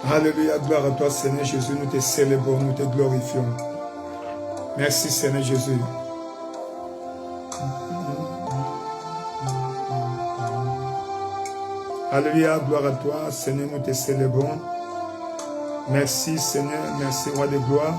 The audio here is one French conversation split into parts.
Alléluia, gloire à toi Seigneur Jésus, nous te célébrons, nous te glorifions. Merci Seigneur Jésus. Alléluia, gloire à toi Seigneur, nous te célébrons. Merci Seigneur, merci Roi de gloire.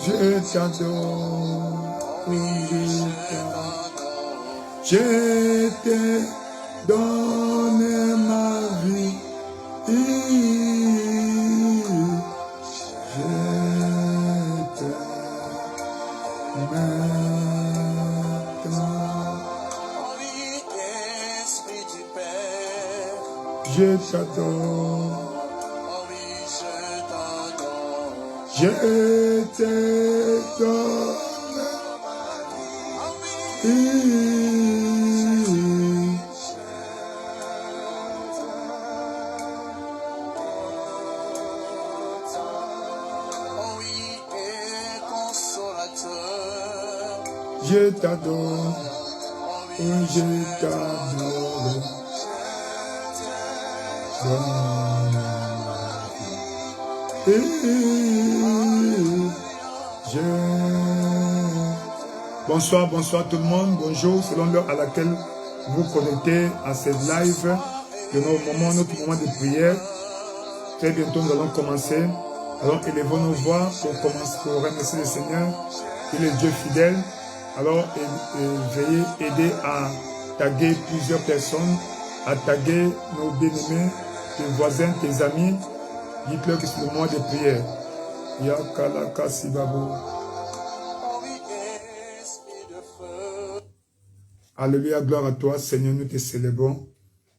Je t'adore, je te donne ma vie, je t'aime maintenant. Je t'adore. Je te donne ma vie. Je t'adore, je t'adore. Bonsoir, bonsoir tout le monde. Bonjour, selon l'heure à laquelle vous connectez à cette live de notre moment de prière. Très bientôt, nous allons commencer. Alors, élevons nos voix pour remercier le Seigneur. Il est Dieu fidèle. Alors, veuillez aider à taguer plusieurs personnes, à taguer nos bien-aimés, tes voisins, tes amis. Dites-leur que c'est le moment de prière. Yakalaka Sibabo. Alléluia, gloire à toi, Seigneur, nous te célébrons.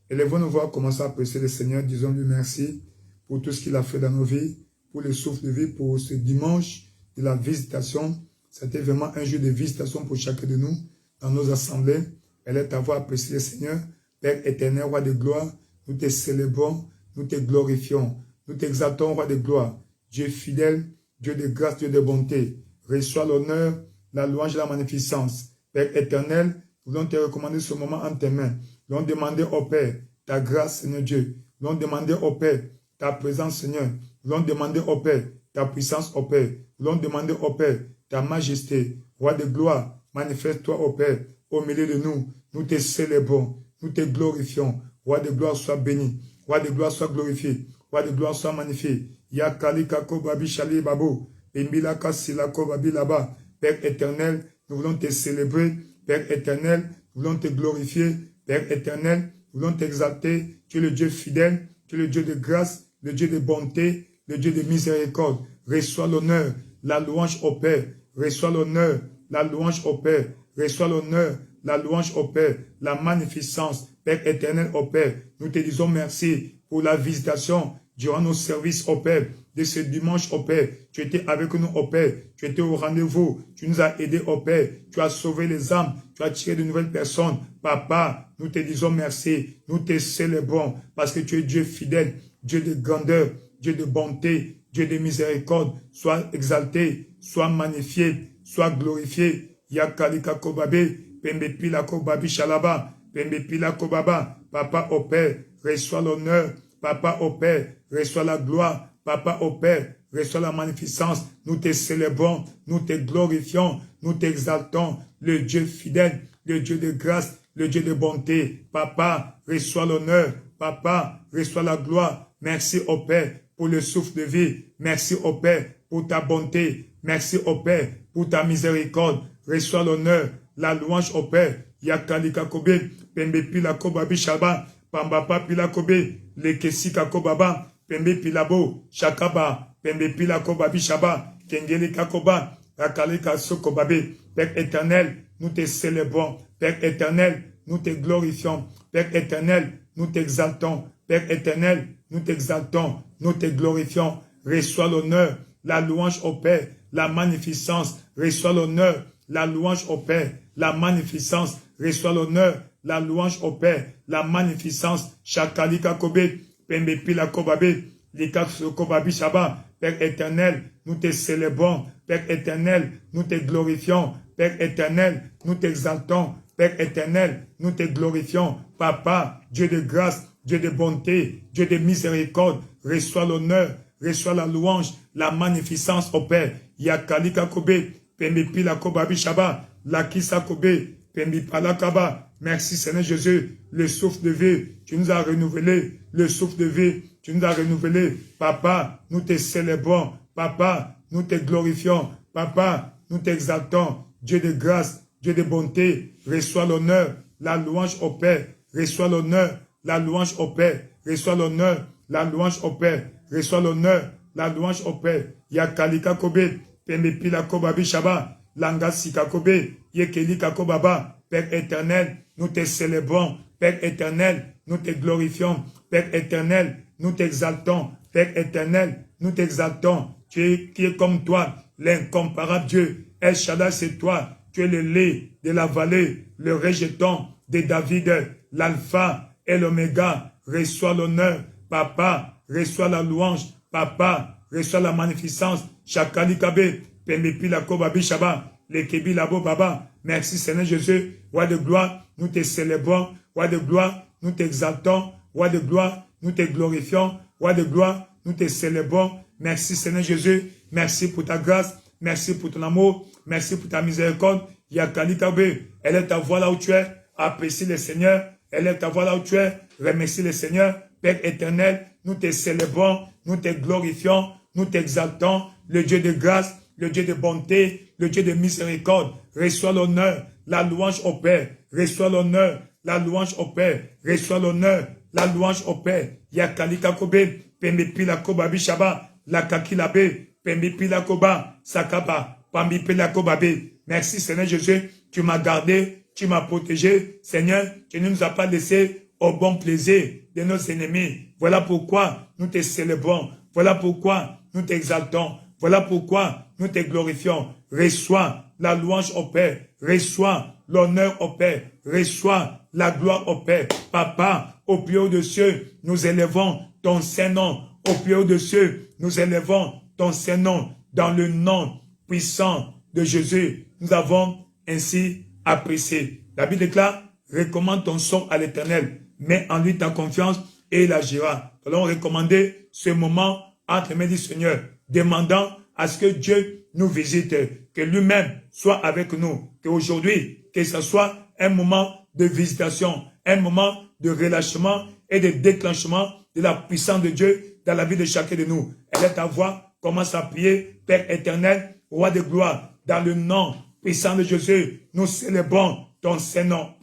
Élevons nos voix, commençons à apprécier le Seigneur, disons-lui merci pour tout ce qu'il a fait dans nos vies, pour le souffle de vie, pour ce dimanche de la visitation. C'était vraiment un jour de visitation pour chacun de nous, dans nos assemblées. Elle est à voir apprécier le Seigneur, Père éternel, Roi de gloire, nous te célébrons, nous te glorifions, nous t'exaltons, Roi de gloire, Dieu fidèle, Dieu de grâce, Dieu de bonté. Reçois l'honneur, la louange et la magnificence. Père éternel, nous voulons te recommander ce moment en tes mains. Nous voulons demander au Père ta grâce, Seigneur Dieu. Nous voulons demander au Père ta présence, Seigneur. Nous voulons demander au Père ta puissance, au Père. Nous voulons demander au Père ta majesté. Roi de gloire, manifeste-toi au Père, au milieu de nous. Nous te célébrons, nous te glorifions. Roi de gloire, sois béni. Roi de gloire, sois glorifié. Roi de gloire, sois magnifié. Yakali kako babi shali babo. Bimbila kasilako babi là-bas. Père éternel, nous voulons te célébrer. Père éternel, nous voulons te glorifier. Père éternel, nous voulons t'exalter. Tu es le Dieu fidèle, tu es le Dieu de grâce, le Dieu de bonté, le Dieu de miséricorde. Reçois l'honneur, la louange au Père. Reçois l'honneur, la louange au Père. Reçois l'honneur, la louange au Père. La magnificence, Père éternel au Père. Nous te disons merci pour la visitation durant nos services au Père. De ce dimanche au Père, tu étais avec nous au Père, tu étais au rendez-vous, tu nous as aidés au Père, tu as sauvé les âmes, tu as tiré de nouvelles personnes. Papa, nous te disons merci, nous te célébrons parce que tu es Dieu fidèle, Dieu de grandeur, Dieu de bonté, Dieu de miséricorde. Sois exalté, sois magnifié, sois glorifié. Yakalika kobabe, pembe pila kobabi shalaba, pembe pila kobaba. Papa au Père, reçois l'honneur. Papa au Père, reçois la gloire. Papa au Père, reçois la magnificence. Nous te célébrons, nous te glorifions, nous t'exaltons. Le Dieu fidèle, le Dieu de grâce, le Dieu de bonté. Papa, reçois l'honneur. Papa, reçois la gloire. Merci au Père pour le souffle de vie. Merci au Père pour ta bonté. Merci au Père pour ta miséricorde. Reçois l'honneur, la louange au Père. Yakalika kobe, pembe pila kobabi shaba, pambapa pila kobe, lekesika kobaba, pembe pilabo, shakaba, pembe pila kobabi shaba, kengelika koba, rakalika sokobabe. Père éternel, nous te célébrons. Père éternel, nous te glorifions. Père éternel, nous t'exaltons. Père éternel, nous t'exaltons, nous te glorifions. Reçois l'honneur, la louange au Père, la magnificence. Reçois l'honneur, la louange au Père, la magnificence. Reçois l'honneur, la louange au Père, la magnificence. Shakalika kobe, Pembe Pila Kobabe, Lika Kobabi Shaba. Père éternel, nous te célébrons. Père éternel, nous te glorifions. Père éternel, nous t'exaltons. Père éternel, nous te glorifions. Papa, Dieu de grâce, Dieu de bonté, Dieu de miséricorde, reçois l'honneur, reçois la louange, la magnificence au Père. Yakalika Kobe, Pembe Pila Kobabi Shaba, Lakisa Kobe, Pembe Pala Kaba. Merci Seigneur Jésus, le souffle de vie, tu nous as renouvelé, le souffle de vie, tu nous as renouvelé. Papa, nous te célébrons. Papa, nous te glorifions. Papa, nous t'exaltons. Dieu de grâce, Dieu de bonté, reçois l'honneur, la louange au Père. Reçois l'honneur, la louange au Père. Reçois l'honneur, la louange au Père. Reçois l'honneur, la louange au Père. Yakalika Kobe, Pembe Pila Kobabi Shaba, Langa Sika Kobe, Yekelika Kobaba. Père éternel, nous te célébrons. Père éternel, nous te glorifions. Père éternel, nous t'exaltons. Père éternel, nous t'exaltons. Tu es qui est comme toi, l'incomparable Dieu. El Shaddai, c'est toi. Tu es le lait de la vallée, le rejeton de David, l'alpha et l'oméga. Reçois l'honneur. Papa, reçois la louange. Papa, reçois la magnificence. Shakali Kabe, Pembepi la Kobabi Shaba, Lekebi Labo Baba. Merci Seigneur Jésus. Roi de gloire, nous te célébrons. Roi de gloire, nous t'exaltons. Roi de gloire, nous te glorifions. Roi de gloire, nous te célébrons. Merci Seigneur Jésus. Merci pour ta grâce. Merci pour ton amour. Merci pour ta miséricorde. Yakali Kabe, elle est ta voix là où tu es. Apprécie le Seigneur. Elle est ta voix là où tu es. Remercie le Seigneur. Père éternel, nous te célébrons. Nous te glorifions. Nous t'exaltons. Le Dieu de grâce, le Dieu de bonté, le Dieu de miséricorde. Reçois l'honneur, la louange au Père. Reçois l'honneur, la louange au Père. Reçois l'honneur, la louange au Père. Yakali Kakobe, Pembe Pila Kobabi Shaba, Lakakilabe, Pembe Pila Koba, Sakaba, Pambi Pila Kobabe. Merci Seigneur Jésus, tu m'as gardé, tu m'as protégé. Seigneur, tu ne nous as pas laissé au bon plaisir de nos ennemis. Voilà pourquoi nous te célébrons. Voilà pourquoi nous t'exaltons. Voilà pourquoi nous te glorifions. Reçois la louange au Père. Reçois l'honneur au Père. Reçois la gloire au Père. Papa, au plus haut de cieux, nous élevons ton Saint-Nom. Au plus haut de cieux, nous élevons ton Saint-Nom. Dans le nom puissant de Jésus, nous avons ainsi apprécié. La Bible déclare, recommande ton sort à l'Éternel. Mets en lui ta confiance et il agira. Nous allons recommander ce moment entre les mains du Seigneur, demandant à ce que Dieu nous visite, que lui-même soit avec nous, qu'aujourd'hui, que ce soit un moment de visitation, un moment de relâchement et de déclenchement de la puissance de Dieu dans la vie de chacun de nous. Elle est ta voix, commence à prier, Père éternel, Roi de gloire, dans le nom puissant de Jésus, nous célébrons ton Saint-Nom.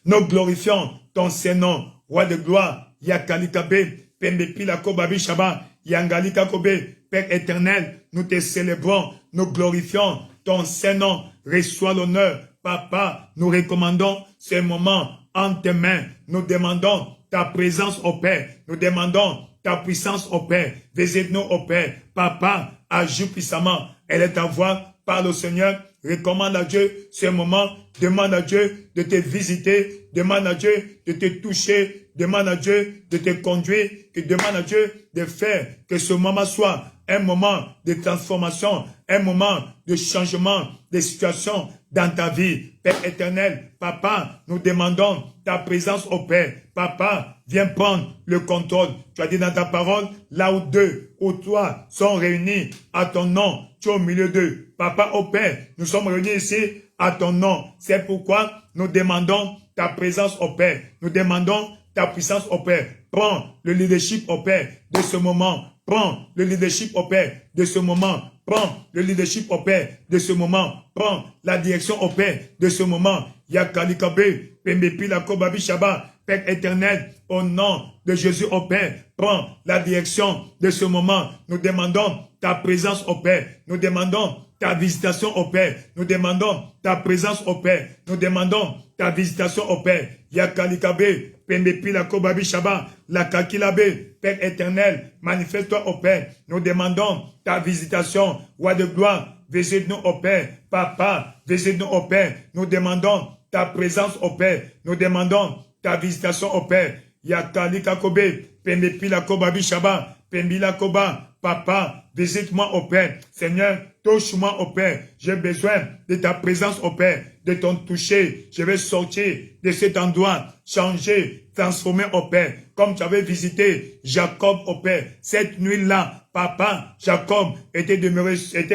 Nous glorifions ton Saint-Nom, Roi de gloire, Yakalikabe, Pembepi la Kobabi Shaba, Yangalika Kobe, Père éternel, nous te célébrons, nous glorifions ton Saint-Nom, reçois l'honneur. Papa, nous recommandons ce moment en tes mains. Nous demandons ta présence au Père. Nous demandons ta puissance au Père. Visite-nous au Père. Papa, agis puissamment. Elle est ta voix. Parle au Seigneur. Recommande à Dieu ce moment. Demande à Dieu de te visiter. Demande à Dieu de te toucher. Demande à Dieu de te conduire. Demande à Dieu de faire que ce moment soit un moment de transformation, un moment de changement de situation dans ta vie. Père éternel, Papa, nous demandons ta présence au Père. Papa, viens prendre le contrôle. Tu as dit dans ta parole, là où deux ou trois sont réunis à ton nom, tu es au milieu d'eux. Papa, au Père, nous sommes réunis ici à ton nom. C'est pourquoi nous demandons ta présence au Père. Nous demandons ta puissance au Père. Prends le leadership au Père de ce moment. Prends le leadership au Père de ce moment. Prends le leadership au Père de ce moment. Prends la direction au Père de ce moment. Yakalikabe, Pembepi la Kobabi Shaba, Père éternel, au nom de Jésus au Père, prends la direction de ce moment. Nous demandons ta présence au Père. Nous demandons ta visitation au Père. Nous demandons ta présence au Père. Nous demandons ta visitation au Père. Yakalikabe, Pembepi la Kobabi Shaba, la Kakilabe, Père éternel, manifeste-toi au Père. Nous demandons ta visitation. Roi de gloire, visite-nous au Père. Papa, visite-nous au Père. Nous demandons ta présence au Père. Nous demandons ta visitation au Père. Yakalika Kobe, Pembepila Koba Bishaba, Pembila Koba, Papa, visite-moi au Père. Seigneur, touche-moi au Père. J'ai besoin de ta présence au Père, de ton toucher. Je vais sortir de cet endroit, changer, transformer au Père. Comme tu avais visité Jacob au Père. Cette nuit-là, Papa, Jacob était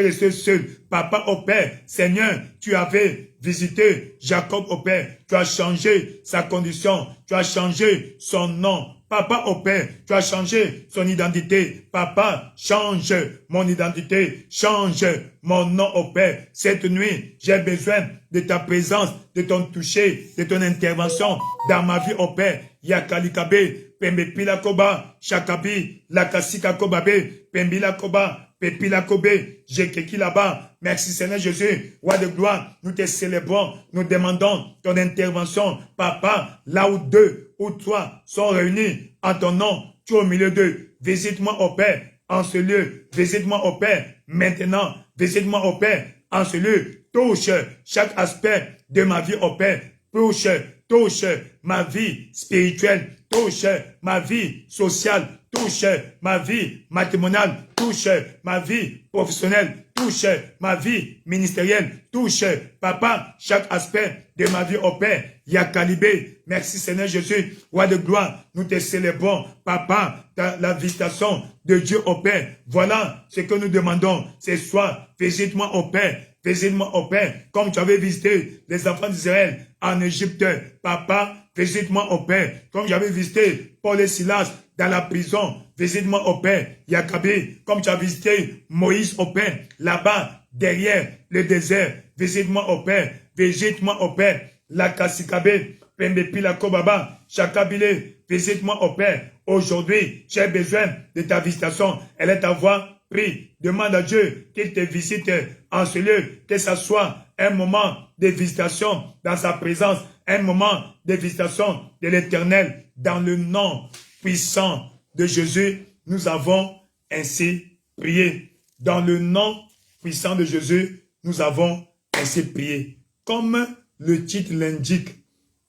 resté seul. Papa au Père, Seigneur, tu avais visité Jacob au Père. Tu as changé sa condition. Tu as changé son nom. Papa au Père, tu as changé son identité. Papa, change mon identité. Change mon nom au Père. Cette nuit, j'ai besoin de ta présence, de ton toucher, de ton intervention dans ma vie au Père. Yakalikabe, Pembepila Koba, Shakabi, Lakasika Kobabe, Pembila Koba, Pepila Kobe, Jekeki là-bas. Merci Seigneur Jésus, roi de gloire, nous te célébrons, nous demandons ton intervention. Papa, là où deux ou trois sont réunis en ton nom, tu es au milieu d'eux. Visite-moi au Père en ce lieu, visite-moi au Père maintenant, visite-moi au Père en ce lieu. Touche chaque aspect de ma vie au Père. Touche ma vie spirituelle, touche ma vie sociale, touche ma vie matrimoniale, touche ma vie professionnelle, touche ma vie ministérielle, touche, Papa, chaque aspect de ma vie au Père. Yakalibé, merci Seigneur Jésus, roi de gloire, nous te célébrons, Papa, la visitation de Dieu au Père. Voilà ce que nous demandons ce soir. Visite-moi au Père. Visite-moi au Père, comme tu avais visité les enfants d'Israël en Égypte. Papa, visite-moi au Père, comme j'avais visité Paul et Silas dans la prison. Visite-moi au Père, Yakabi, comme tu as visité Moïse au Père, là-bas, derrière le désert. Visite-moi au Père, visite-moi au Père. Lakasikabe, Pembepila Kobaba, Chakabile, visite-moi au Père. Aujourd'hui, j'ai besoin de ta visitation. Elle est ta voix. Prie, demande à Dieu qu'il te visite en ce lieu, que ce soit un moment de visitation dans sa présence, un moment de visitation de l'Éternel. Dans le nom puissant de Jésus, nous avons ainsi prié. Dans le nom puissant de Jésus, nous avons ainsi prié. Comme le titre l'indique,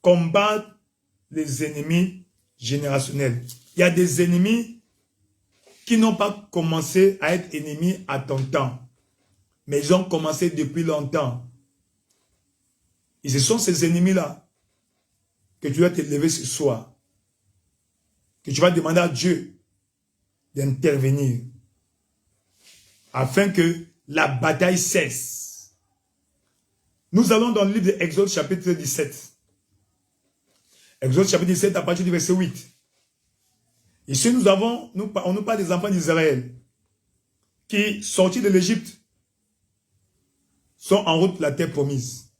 combattre les ennemis générationnels. Il y a des ennemis qui n'ont pas commencé à être ennemis à ton temps, mais ils ont commencé depuis longtemps. Et ce sont ces ennemis-là que tu vas te lever ce soir, que tu vas demander à Dieu d'intervenir, afin que la bataille cesse. Nous allons dans le livre d'Exode chapitre 17. Exode chapitre 17 à partir du verset 8. Ici, on nous parle des enfants d'Israël qui, sortis de l'Égypte, sont en route pour la terre promise.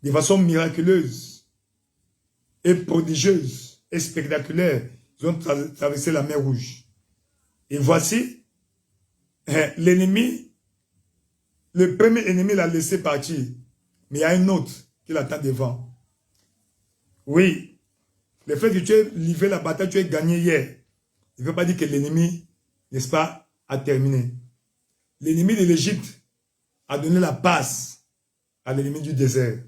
De façon miraculeuse et prodigieuse et spectaculaire, ils ont traversé la mer Rouge. Et voici, l'ennemi, le premier ennemi l'a laissé partir, mais il y a un autre qui l'attend devant. Oui. Le fait que tu aies livré la bataille, tu aies gagné hier, il ne veut pas dire que l'ennemi, n'est-ce pas, a terminé. L'ennemi de l'Égypte a donné la passe à l'ennemi du désert.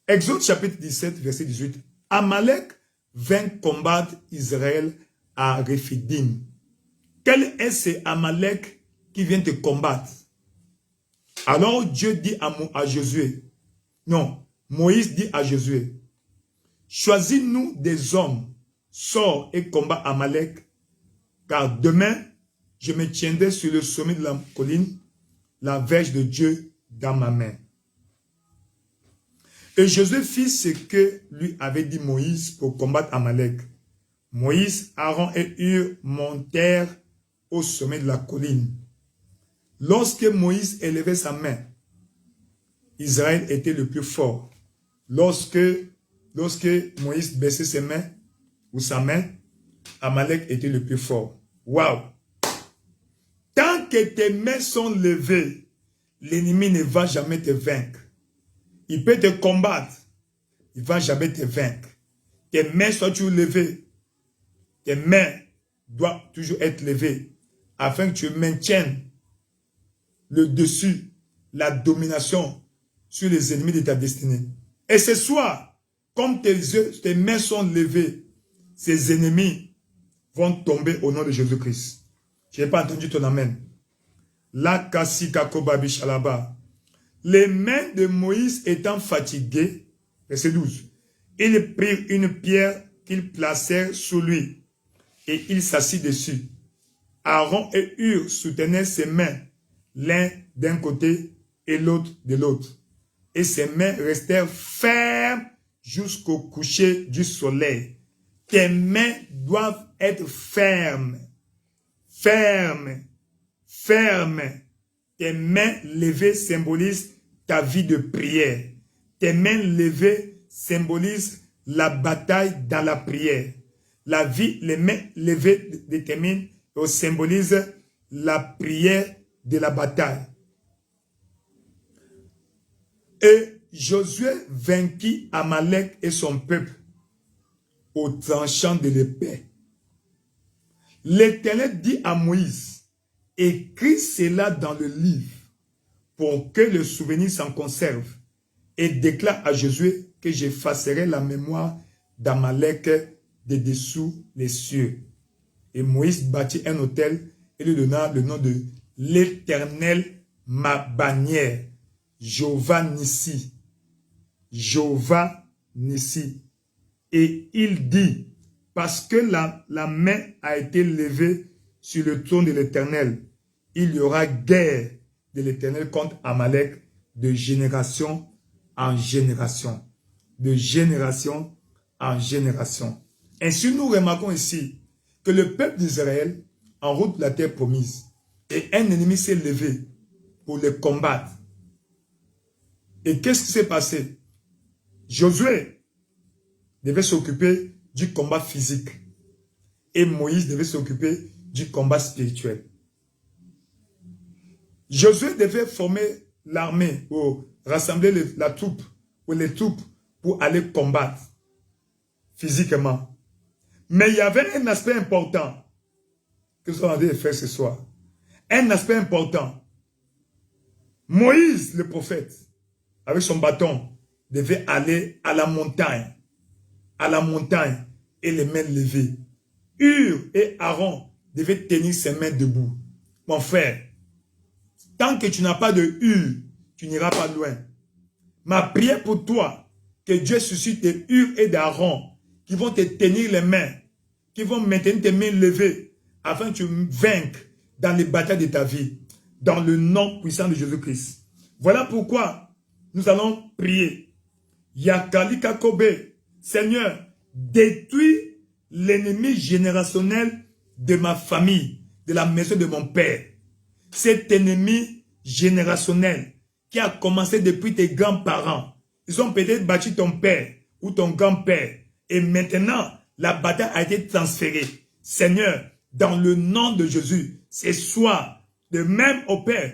Exode chapitre 17, verset 18. Amalek vint combattre Israël à Rephidim. Quel est ce Amalek qui vient te combattre? Alors Dieu dit à Josué, non, Moïse dit à Josué, choisis-nous des hommes, sors et combat Amalek, car demain, je me tiendrai sur le sommet de la colline, la verge de Dieu dans ma main. Et Josué fit ce que lui avait dit Moïse pour combattre Amalek. Moïse, Aaron et Hur montèrent au sommet de la colline. Lorsque Moïse élevait sa main, Israël était le plus fort. Lorsque Moïse baissait ses mains, ou sa main, Amalek était le plus fort. Waouh! Tant que tes mains sont levées, l'ennemi ne va jamais te vaincre. Il peut te combattre, il ne va jamais te vaincre. Tes mains sont toujours levées. Tes mains doivent toujours être levées afin que tu maintiennes le dessus, la domination sur les ennemis de ta destinée. Et ce soir, comme tes mains sont levées, ses ennemis vont tomber au nom de Jésus-Christ. Je n'ai pas entendu ton amen. La kasi kakobabi shalaba. Les mains de Moïse étant fatiguées, verset 12, ils prirent une pierre qu'ils placèrent sous lui et il s'assit dessus. Aaron et Hur soutenaient ses mains, l'un d'un côté et l'autre de l'autre. Et ses mains restèrent fermes jusqu'au coucher du soleil. Tes mains doivent être fermes. Fermes. Fermes. Tes mains levées symbolisent ta vie de prière. Tes mains levées symbolisent la bataille dans la prière. Les mains levées déterminent ou symbolisent la prière de la bataille. Et Josué vainquit Amalek et son peuple au tranchant de l'épée. L'Éternel dit à Moïse, écris cela dans le livre pour que le souvenir s'en conserve et déclare à Josué que j'effacerai la mémoire d'Amalek de dessous les cieux. Et Moïse bâtit un autel et lui donna le nom de l'Éternel, ma bannière. Jéhovah Nissi. Jéhovah Nissi. Et il dit, parce que la main a été levée sur le trône de l'Éternel, il y aura guerre de l'Éternel contre Amalek de génération en génération. De génération en génération. Ainsi, nous remarquons ici que le peuple d'Israël, en route de la terre promise, et un ennemi s'est levé pour le combattre. Et qu'est-ce qui s'est passé? Josué devait s'occuper du combat physique et Moïse devait s'occuper du combat spirituel. Josué devait former l'armée ou rassembler la troupe ou les troupes pour aller combattre physiquement. Mais il y avait un aspect important que nous sommes en train de faire ce soir. Un aspect important. Moïse, le prophète, avec son bâton, devait aller à la montagne et les mains levées. Hur et Aaron devaient tenir ses mains debout. Mon frère, tant que tu n'as pas de Hur, tu n'iras pas loin. Ma prière pour toi, que Dieu suscite des Hur et d'Aaron qui vont te tenir les mains, qui vont maintenir tes mains levées, afin que tu vainques dans les batailles de ta vie, dans le nom puissant de Jésus-Christ. Voilà pourquoi nous allons prier. Yakalika Kobe, Seigneur, détruis l'ennemi générationnel de ma famille, de la maison de mon père. Cet ennemi générationnel qui a commencé depuis tes grands-parents. Ils ont peut-être bâti ton père ou ton grand-père. Et maintenant, la bataille a été transférée. Seigneur, dans le nom de Jésus, ce soir, de même au Père,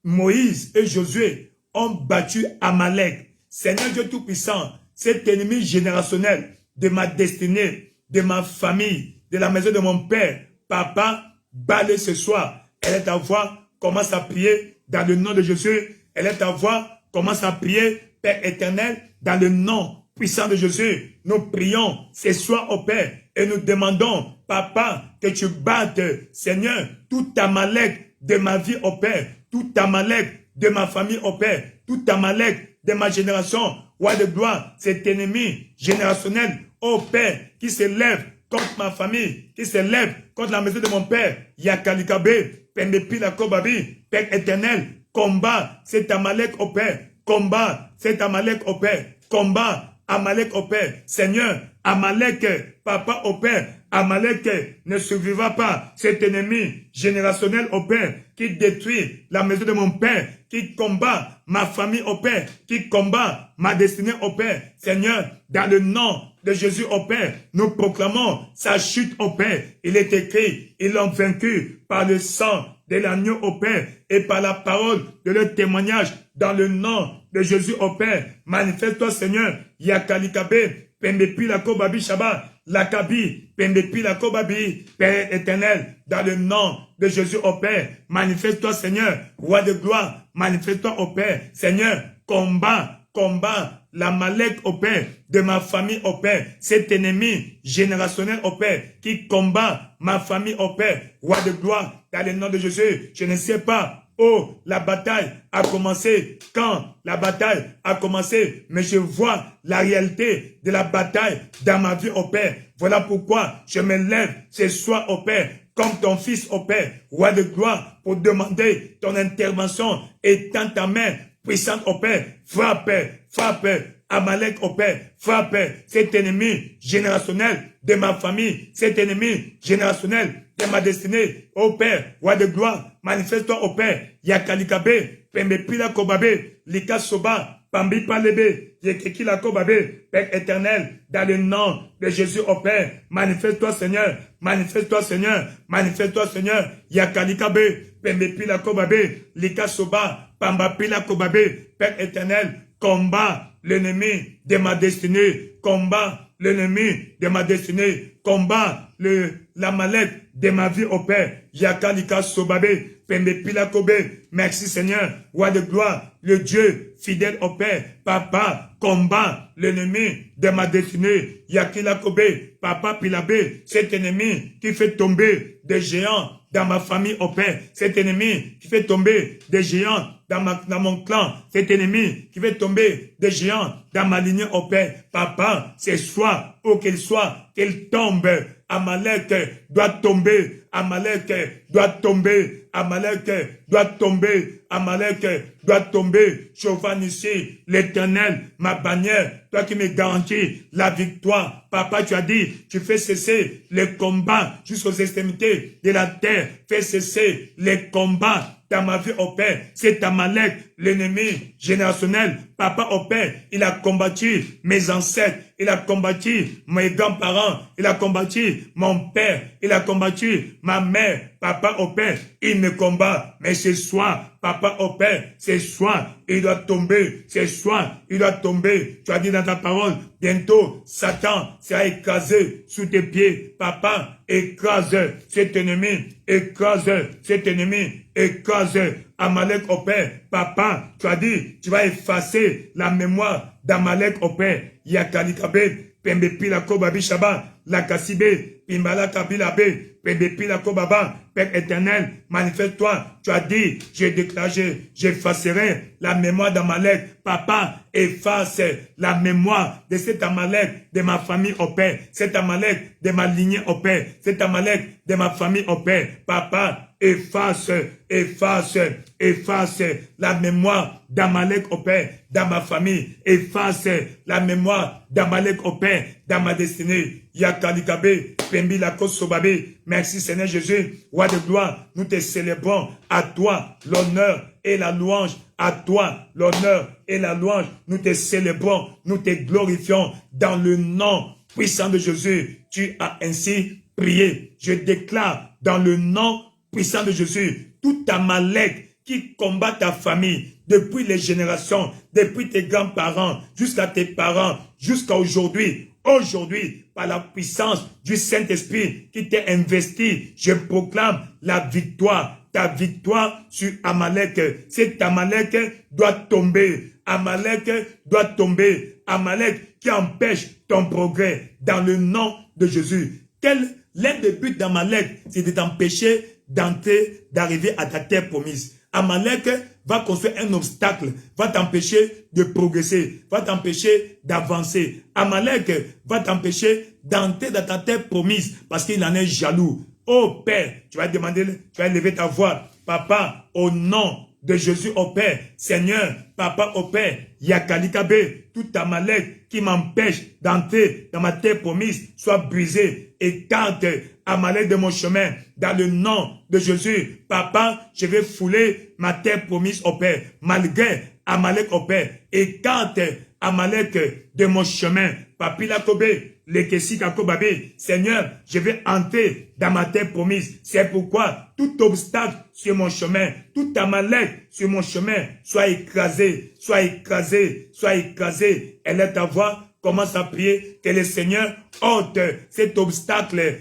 Moïse et Josué ont battu Amalek. Seigneur Dieu Tout-Puissant, cet ennemi générationnel de ma destinée, de ma famille, de la maison de mon Père, Papa, balaye ce soir. Elle est ta voix, commence à prier dans le nom de Jésus. Elle est ta voix, commence à prier, Père éternel, dans le nom puissant de Jésus. Nous prions ce soir au Père et nous demandons, Papa, que tu battes, Seigneur, tout Amalek de ma vie au Père, tout Amalek de ma famille au Père, tout Amalek de ma génération, roi de gloire, cet ennemi générationnel au Père qui se lève contre ma famille, qui se lève contre la maison de mon Père, Yakalikabe, Pendepi la Kobabi, Père éternel, combat cet Amalek au Père, combat cet Amalek au Père, combat Amalek au Père, Seigneur, Amalek, Papa au Père, Amalek ne survivra pas, cet ennemi générationnel au Père, qui détruit la maison de mon Père, qui combat ma famille au Père, qui combat ma destinée au Père, Seigneur, dans le nom de Jésus au Père, nous proclamons sa chute au Père. Il est écrit, ils l'ont vaincu par le sang de l'agneau au Père et par la parole de leur témoignage dans le nom de Jésus au Père. Manifeste-toi Seigneur, Yakalikabe, Pendepi la Kobabi Shaba, Lakabi, Pendepi la Kobabi, Père éternel, dans le nom de Jésus au Père. Manifeste-toi Seigneur, roi de gloire, manifeste-toi au Père. Seigneur, combat combat l'Amalek, au Père, de ma famille, au Père, cet ennemi générationnel, au Père, qui combat ma famille, au Père, roi de gloire, dans le nom de Jésus. Je ne sais pas où la bataille a commencé, quand la bataille a commencé, mais je vois la réalité de la bataille dans ma vie, au Père. Voilà pourquoi je me lève ce soir, au Père, comme ton fils, au Père, roi de gloire, pour demander ton intervention. Étends ta main puissante, au Père, frappe, frappe, Amalek, au Père, frappe cet ennemi générationnel de ma famille, cet ennemi générationnel de ma destinée, au Père, roi de gloire, manifeste-toi, au Père, Yakalikabe, Pembepila Kobabe, Lika Soba, Pambi Palebe, Yekekila Kobabe, Père éternel, dans le nom de Jésus, au Père, manifeste-toi, Seigneur, manifeste-toi, Seigneur, manifeste-toi, Seigneur, Yakalikabe, Pembepila Kobabe, Lika Soba, Pamba Pila Kobabe, Père éternel, combat l'ennemi de ma destinée, combat l'ennemi de ma destinée, combat l'Amalek de ma vie, au Père, Yakalika Sobabe, Pembe Pila Kobe, merci Seigneur, roi de gloire, le Dieu fidèle, au Père, Papa, combat l'ennemi de ma destinée, Yakila Kobe, Papa Pilabe, cet ennemi qui fait tomber des géants dans ma famille, au Père, cet ennemi qui fait tomber des géants dans mon clan, cet ennemi qui fait tomber des géants dans ma lignée, au Père, Papa, c'est soit, où qu'il soit, qu'il tombe, Amalek doit tomber, Amalek doit tomber, Amalek doit tomber, Amalek doit tomber. Chauvin ici, l'Éternel, ma bannière, toi qui me garantis la victoire. Papa, tu as dit, tu fais cesser les combats jusqu'aux extrémités de la terre. Fais cesser les combats dans ma vie, au Père. C'est Amalek, l'ennemi générationnel. Papa, au Père, il a combattu mes ancêtres, il a combattu mes grands-parents, il a combattu mon père, il a combattu ma mère. Papa, au Père, il me combat. Mais ce soir, Papa, au Père, ce soir, il doit tomber. Ce soir, il doit tomber. Tu as dit dans ta parole, bientôt, Satan sera écrasé sous tes pieds. Papa, écrase cet ennemi, écrase cet ennemi, écrase Amalek, au Père. Papa, tu as dit, tu vas effacer la mémoire d'Amalek, au Père. Yakalikabe, Pembe Pila Kobabi Shaba, Lakasibe, Pimbala Kabilabe, Pembe Pila Kobaba, Père éternel, manifeste-toi. Tu as dit, j'ai déclaré, j'effacerai la mémoire d'Amalek. Papa, efface la mémoire de cet Amalek de ma famille, au Père. Cet Amalek de ma lignée, au Père. Cet Amalek de ma famille, au Père. Papa, efface, efface, efface la mémoire d'Amalek, au Père, dans ma famille. Efface la mémoire d'Amalek, au Père, dans ma destinée. Yakalikabe, Pembi Lako Sobabe. Merci Seigneur Jésus, roi de gloire. Nous te célébrons. À toi l'honneur et la louange. À toi l'honneur et la louange. Nous te célébrons, nous te glorifions dans le nom puissant de Jésus. Tu as ainsi prié. Je déclare dans le nom puissant de Jésus, tout Amalek qui combat ta famille depuis les générations, depuis tes grands-parents, jusqu'à tes parents, jusqu'à aujourd'hui. Aujourd'hui, par la puissance du Saint-Esprit qui t'est investi, je proclame la victoire. Ta victoire sur Amalek. Cet Amalek doit tomber. Amalek doit tomber. Amalek qui empêche ton progrès dans le nom de Jésus. L'un des buts d'Amalek, c'est de t'empêcher d'entrer, d'arriver à ta terre promise. Amalek va construire un obstacle, va t'empêcher de progresser, va t'empêcher d'avancer. Amalek va t'empêcher d'entrer dans ta terre promise parce qu'il en est jaloux. Oh Père, tu vas demander, tu vas lever ta voix. Papa, au nom de Jésus, au Père, Seigneur, Papa, au Père, Yakalikabe, tout Amalek qui m'empêche d'entrer dans ma terre promise, soit brisé. Écarte Amalek de mon chemin, dans le nom de Jésus. Papa, je vais fouler ma terre promise, au Père, malgré Amalek, au Père. Écarte Amalek de mon chemin. Papila Kobe, Lekesika Kobabe. Seigneur, je vais entrer dans ma terre promise. C'est pourquoi tout obstacle sur mon chemin, tout Amalek sur mon chemin, soit écrasé, soit écrasé, soit écrasé. Elle est ta voix commence à prier que le Seigneur ôte cet obstacle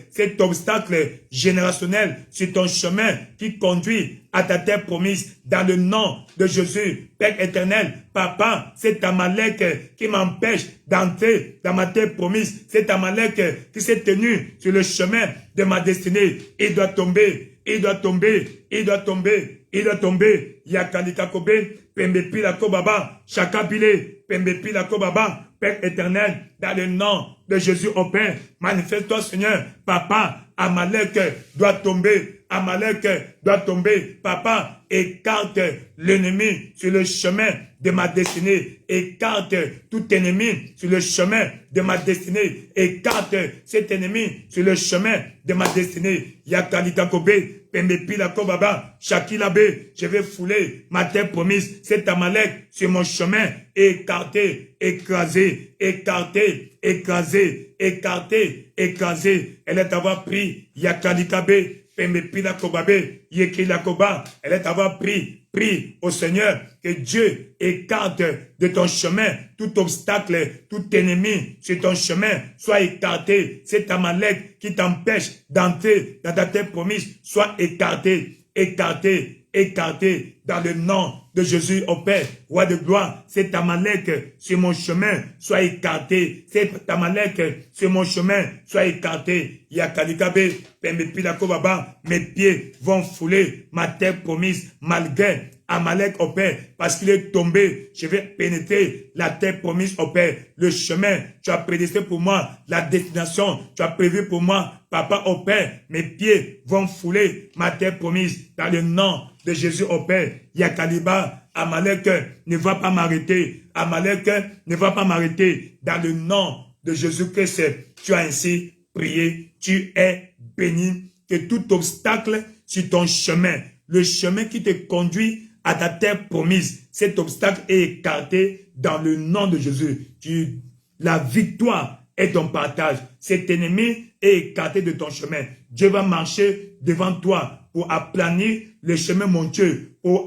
générationnel sur ton chemin qui conduit à ta terre promise dans le nom de Jésus. Père éternel, Papa, c'est Amalek qui m'empêche d'entrer dans ma terre promise. C'est Amalek qui s'est tenu sur le chemin de ma destinée. Il doit tomber, il doit tomber, il doit tomber, il doit tomber. Yakalika Kobe, Pembepi la Kobaba, Chakabile, Pembepi la Kobaba. Père éternel, dans le nom de Jésus au Père, manifeste-toi Seigneur. Papa, Amalek doit tomber. Amalek doit tomber. Papa, écarte l'ennemi sur le chemin de ma destinée. Écarte tout ennemi sur le chemin de ma destinée. Écarte cet ennemi sur le chemin de ma destinée. Yakalita Kobe, Pembepila Kobaba, Shakilabe, je vais fouler ma terre promise. C'est Amalek sur mon chemin. Écarté, écrasé, écarté, écrasé, écarté, écrasé. Elle est avoir pris Yakalikabe, Pembepila Kobabe, Yekila Koba. Elle est avoir pris. Prie au Seigneur que Dieu écarte de ton chemin tout obstacle, tout ennemi sur ton chemin soit écarté. C'est Amalek qui t'empêche d'entrer dans ta terre promise. Soit écarté, écarté, écarté dans le nom de Jésus au Père, roi de gloire. C'est Amalek sur mon chemin, soit écarté. C'est Amalek sur mon chemin, soit écarté. Yakalikabe, Pembepilakobaba, mes pieds vont fouler ma terre promise malgré Amalek au Père, parce qu'il est tombé. Je vais pénétrer la terre promise au Père. Le chemin, tu as prédestiné pour moi. La destination, tu as prévu pour moi. Papa au Père, mes pieds vont fouler ma terre promise dans le nom de Jésus au Père. Yakaliba, Amalek ne va pas m'arrêter. Amalek ne va pas m'arrêter. Dans le nom de Jésus-Christ, tu as ainsi prié. Tu es béni. Que tout obstacle sur ton chemin, le chemin qui te conduit à ta terre promise, cet obstacle est écarté dans le nom de Jésus. La victoire est ton partage. Cet ennemi est écarté de ton chemin. Dieu va marcher devant toi pour aplanir le chemin montueux, pour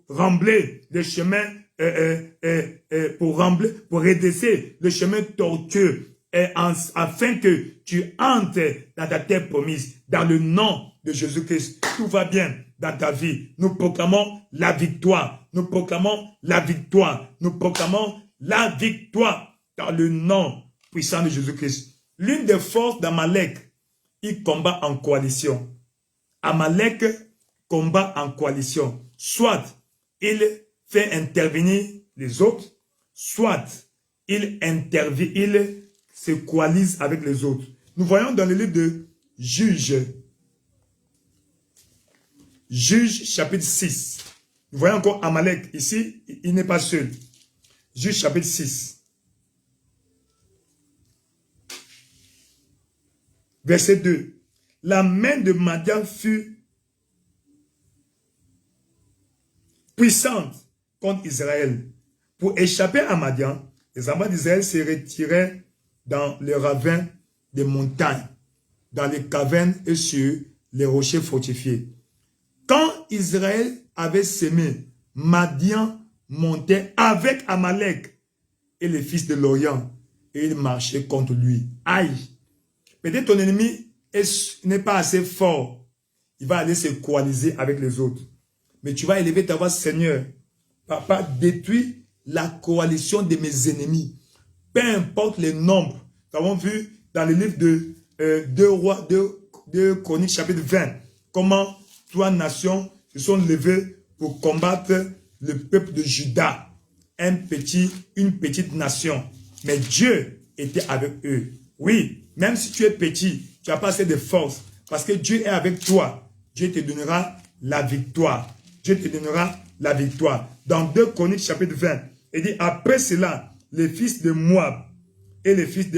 rembler le chemin, pour redresser le chemin tortueux, afin que tu entres dans ta terre promise. Dans le nom de Jésus-Christ, tout va bien dans ta vie. Nous proclamons la victoire. Nous proclamons la victoire. Nous proclamons la victoire dans le nom puissant de Jésus-Christ. L'une des forces d'Amalek, il combat en coalition. Amalek combat en coalition. Soit il fait intervenir les autres, soit il intervient, il se coalise avec les autres. Nous voyons dans le livre de Juges, chapitre 6. Nous voyons encore Amalek. Ici, il n'est pas seul. Juges chapitre 6. Verset 2. La main de Madian fut puissante contre Israël. Pour échapper à Madian, les enfants d'Israël se retiraient dans les ravins des montagnes, dans les cavernes et sur les rochers fortifiés. Quand Israël avait semé, Madian montait avec Amalek et les fils de l'Orient et il marchait contre lui. Aïe! Peut-être ton ennemi n'est pas assez fort. Il va aller se coaliser avec les autres. Mais tu vas élever ta voix, Seigneur. Papa, détruis la coalition de mes ennemis. Peu importe les nombres. Nous avons vu dans le livre de 2 Chroniques, chapitre 20, comment 3 nations se sont levées pour combattre le peuple de Juda. Une petite nation. Mais Dieu était avec eux. Oui, même si tu es petit, tu n'as pas assez de force. Parce que Dieu est avec toi. Dieu te donnera la victoire. Dieu te donnera la victoire. Dans 2 Chroniques, chapitre 20, il dit, après cela, les fils de Moab et les fils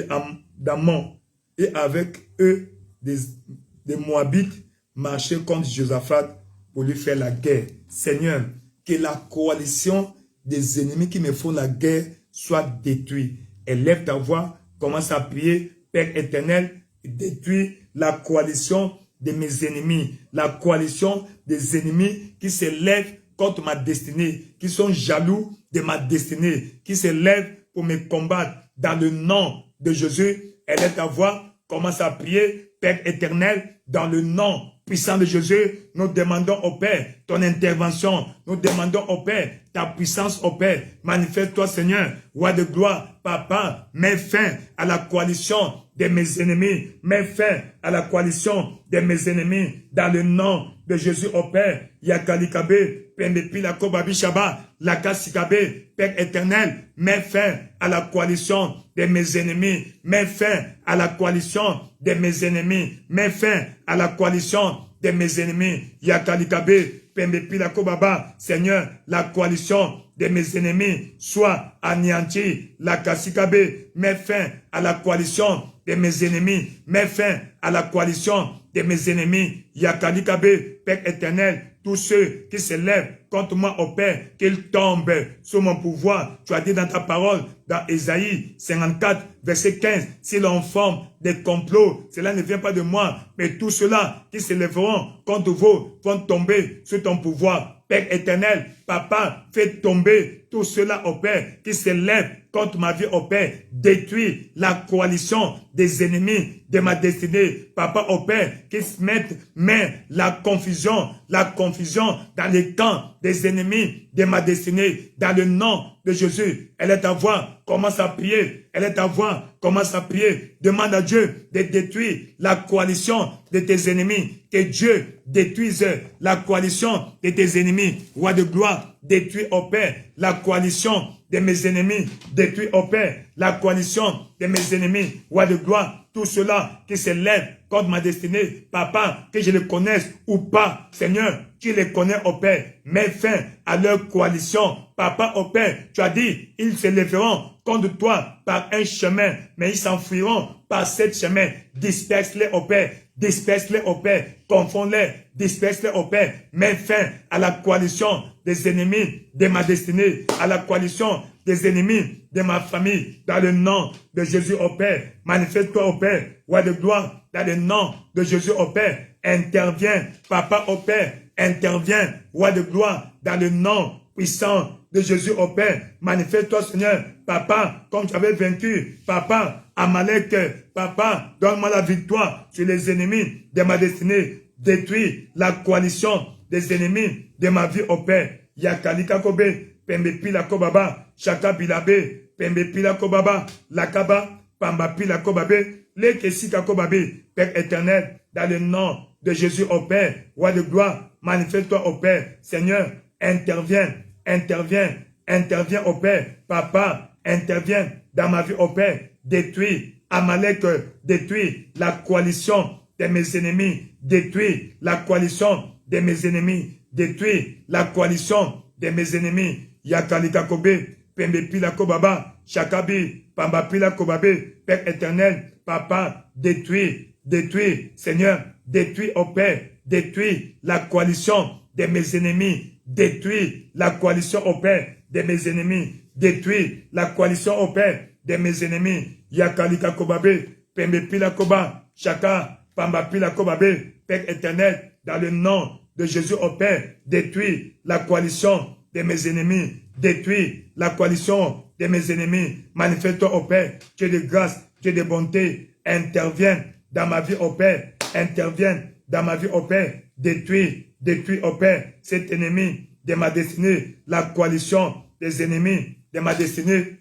d'Ammon, et avec eux, des Moabites, marchaient contre Josaphat pour lui faire la guerre. Seigneur, que la coalition des ennemis qui me font la guerre soit détruite. Élève ta voix, commence à prier, Père éternel, détruis la coalition de mes ennemis, la coalition des ennemis qui se lèvent contre ma destinée, qui sont jaloux de ma destinée, qui se lèvent pour me combattre. dans le nom de Jésus. Elle est ta voix. Commence à prier, Père éternel, dans le nom puissant de Jésus. Nous demandons au Père ton intervention. Nous demandons au Père ta puissance, au Père. Manifeste-toi, Seigneur, roi de gloire. Papa, mets fin à la coalition de mes ennemis. Mets fin à la coalition de mes ennemis. Dans le nom de Jésus, au Père. Yakalikabe, Pembepi, la Kobabi Shaba, la Kasikabe, Père éternel, mets fin à la coalition de mes ennemis. Mets fin à la coalition de mes ennemis. Mets fin à la coalition de mes ennemis. Yakalikabe, Pembepi, la Kobaba, Seigneur, la coalition de mes ennemis soit anéantie. La Kasikabe, mets fin à la coalition de mes ennemis. Mets fin à la coalition de mes ennemis. Yakalikabe, Père éternel, tous ceux qui se lèvent contre moi au Père, qu'ils tombent sous mon pouvoir. Tu as dit dans ta parole, dans Ésaïe 54, verset 15, si l'on forme des complots, cela ne vient pas de moi, mais tous ceux-là qui se lèveront contre vous vont tomber sous ton pouvoir. Père éternel, Papa, fais tomber tout cela au Père qui se lève contre ma vie au Père. Détruis la coalition des ennemis de ma destinée. Papa au Père, qui se mettent, mais la confusion dans les camps des ennemis de ma destinée. Dans le nom de Jésus, elle est ta voix. Commence à prier. Elle est ta voix. Commence à prier. Demande à Dieu de détruire la coalition de tes ennemis. Que Dieu détruise la coalition de tes ennemis. Roi de gloire, détruis au Père la coalition de mes ennemis. Détruis au Père la coalition de mes ennemis. Roi de gloire, tout cela qui se lève contre ma destinée. Papa, que je les connaisse ou pas. Seigneur, tu les connais au Père. Mets fin à leur coalition. Papa au Père, tu as dit, ils se lèveront contre toi par un chemin, mais ils s'enfuiront par sept chemins. Disperse-les au Père. Disperse-les au Père. Confonds-les. Disperse-les au Père. Mets fin à la coalition des ennemis de ma destinée, à la coalition des ennemis de ma famille, dans le nom de Jésus au Père. Manifeste-toi au Père, roi de gloire, dans le nom de Jésus au Père. Interviens, Papa au Père, interviens, roi de gloire, dans le nom puissant de Jésus au Père. Manifeste-toi, Seigneur, Papa, comme tu avais vaincu, Papa, Amalek, Papa, donne-moi la victoire sur les ennemis de ma destinée. Détruis la coalition des ennemis de ma vie au Père. Yakalika Kobe, Pembepi la Kobaba, Shaka Bilabe, Pembepi la Kobaba, Lakaba, Pambapi la Kobabe, Lekesika Kobabe, Père éternel, dans le nom de Jésus au Père, roi de gloire, manifeste-toi au Père. Seigneur, interviens, interviens, interviens au Père. Papa, interviens dans ma vie au Père. Détruis Amalek, détruis la coalition de mes ennemis. Détruis la coalition de mes ennemis. Détruis la coalition de mes ennemis. Yakalika Kobe, Pembepi la Kobaba, Shakabi, Pambapi la Kobabe, Père éternel, Papa, détruis, détruis, Seigneur, détruis au Père, détruis la coalition de mes ennemis. Détruis la coalition au Père de mes ennemis. Détruis la coalition au Père de mes ennemis. Yakalika Kobabe, Pembepi la Koba, Shaka, Pambapi la Kobabe, Père éternel, dans le nom de Jésus au Père, détruis la coalition de mes ennemis. Détruis la coalition de mes ennemis. Manifeste-toi au Père, Dieu de grâce, Dieu de bonté. Interviens dans ma vie au Père. Interviens dans ma vie au Père. Détruis, détruis au Père cet ennemi de ma destinée. La coalition des ennemis de ma destinée.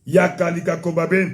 Yakalika Kobabe,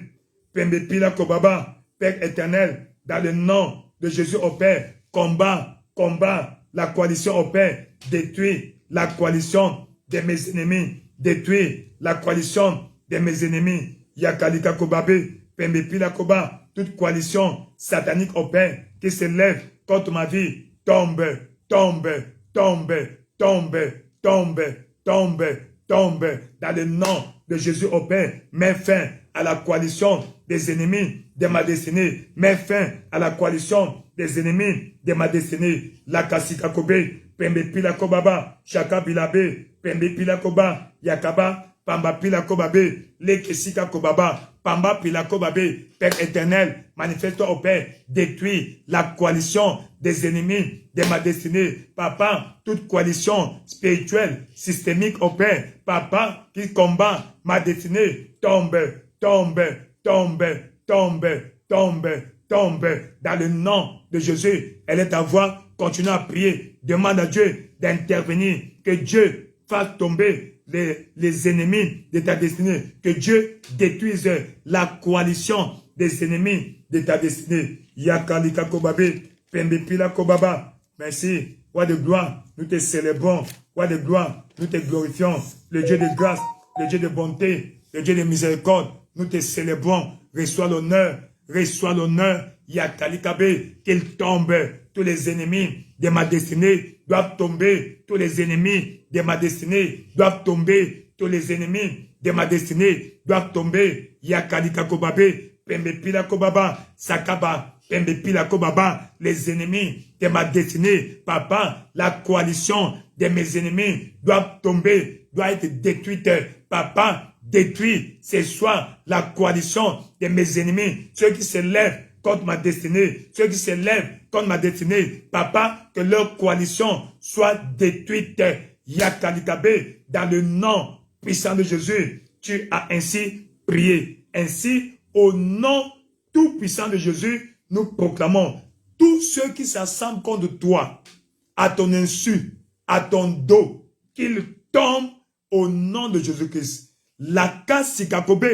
Pembepila Kobaba, Père éternel, dans le nom de Jésus au Père, combat, combat la coalition au Père, détruis la coalition de mes ennemis, détruis la coalition de mes ennemis. Yakalika Kobabe, Pembepila Koba, toute coalition satanique au Père qui se lève contre ma vie, tombe, tombe, tombe, tombe, tombe, tombe, tombe, dans le nom de Jésus au Père. Mets fin à la coalition des ennemis de ma destinée. Mets fin à la coalition des ennemis de ma destinée. La Kasika Kobe, Pembe Pila Kobaba, Shaka Bilabe, Pembe Pila Koba, Yakaba, Pamba Pila Kobabe, Lekesika Kobaba, Pamba Pila Kobabe, Père éternel, manifeste-toi au Père, détruis la coalition des ennemis de ma destinée. Papa, toute coalition spirituelle, systémique opère. Papa, qui combat ma destinée, tombe, tombe, tombe, tombe, tombe, tombe. Dans le nom de Jésus, elle est ta voix. Continue à prier. Demande à Dieu d'intervenir. Que Dieu fasse tomber les ennemis de ta destinée. Que Dieu détruise la coalition des ennemis de ta destinée. Yakalika Kobabe, Pembepila Kobaba. Merci. Roi de gloire, nous te célébrons. Roi de gloire, nous te glorifions. Le Dieu de grâce, le Dieu de bonté, le Dieu de miséricorde, nous te célébrons. Reçois l'honneur, reçois l'honneur. Yakalikabe, qu'il tombe. Tous les ennemis de ma destinée doivent tomber. Tous les ennemis de ma destinée doivent tomber. Tous les ennemis de ma destinée doivent tomber. Yakalika Kobabe, Pembepila Kobaba, Sakaba, Pembepila Kobaba, les ennemis de ma destinée. Papa, la coalition de mes ennemis doit tomber, doit être détruite. Papa, détruis ce soir la coalition de mes ennemis. Ceux qui se lèvent contre ma destinée, ceux qui se lèvent contre ma destinée. Papa, que leur coalition soit détruite. Yakalikabe, dans le nom puissant de Jésus, tu as ainsi prié. Ainsi, au nom tout puissant de Jésus, nous proclamons tous ceux qui s'assemblent contre toi, à ton insu, à ton dos, qu'ils tombent au nom de Jésus-Christ. La Kassikakobe,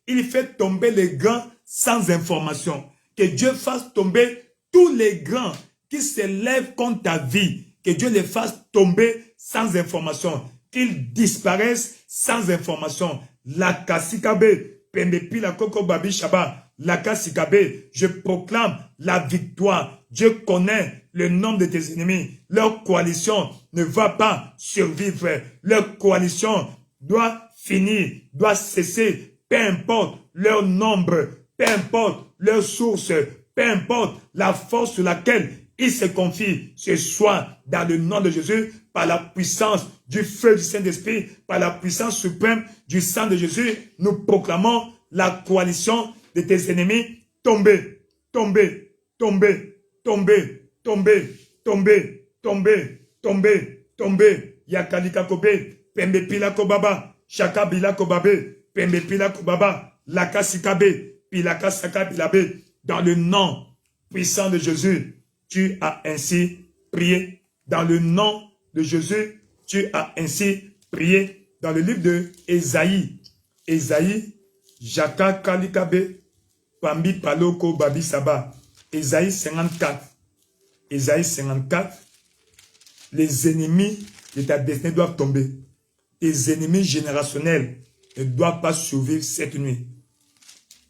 il fait tomber les grands sans information. Que Dieu fasse tomber tous les grands qui se lèvent contre ta vie. Que Dieu les fasse tomber sans information. Qu'ils disparaissent sans information. La Kassikabe, Pembepila Koko Babi Shaba, Laka Sikabe, je proclame la victoire. Dieu connaît le nombre de tes ennemis. Leur coalition ne va pas survivre. Leur coalition doit finir, doit cesser. Peu importe leur nombre, peu importe leur source, peu importe la force sur laquelle ils se confient. Ce soir, dans le nom de Jésus, par la puissance du feu du Saint-Esprit, par la puissance suprême du sang de Jésus, nous proclamons la coalition de tes ennemis tomber, tomber, tomber, tomber, tomber, tomber, tomber, tomber, tomber. Yakalika Kobe, Pembe Pila Kobaba, Shaka Bila Kobabe, Pembe Pila Kobaba, Laka Sikabe, Pilaka Sakabilabe. Dans le nom puissant de Jésus, tu as ainsi prié. Dans le nom de Jésus, tu as ainsi prié. Dans le livre de Ésaïe, Ésaïe, Jaka Kalikabe, Pambi Paloko Babi Saba, Ésaïe 54. Ésaïe 54. Les ennemis de ta destinée doivent tomber. Tes ennemis générationnels ne doivent pas survivre cette nuit.